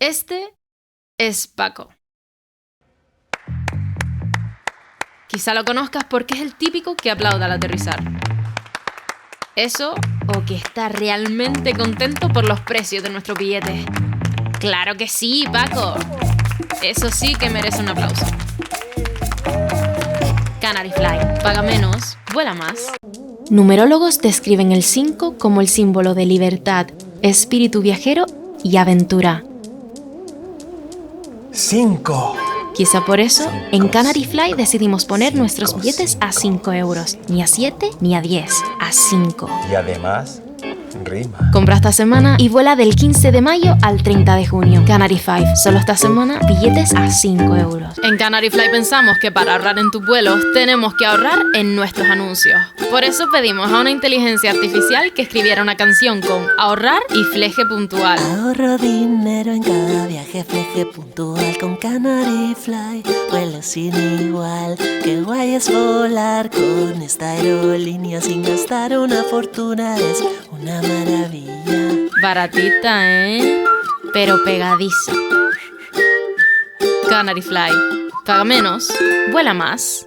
Este es Paco. Quizá lo conozcas porque es el típico que aplaude al aterrizar. Eso, o que está realmente contento por los precios de nuestros billetes. ¡Claro que sí, Paco! Eso sí que merece un aplauso. Canary Fly. Paga menos, vuela más. Numerólogos describen el 5 como el símbolo de libertad, espíritu viajero y aventura. 5. Quizá por eso, en Canary Fly decidimos poner nuestros billetes a 5 euros. Ni a 7 ni a 10, a 5. Y además, rima. Compra esta semana y vuela del 15 de mayo al 30 de junio. Canary Fly. Solo esta semana, billetes a 5 euros. En Canary Fly pensamos que para ahorrar en tus vuelos tenemos que ahorrar en nuestros anuncios. Por eso pedimos a una inteligencia artificial que escribiera una canción con ahorrar y fleje puntual. Ahorro dinero en cada viaje, fleje puntual con Canary Fly. Vuelo sin igual, qué guay es volar con esta aerolínea sin gastar una fortuna, es una maravilla. Baratita, ¿eh? Pero pegadiza. Canary Fly. Paga menos, vuela más.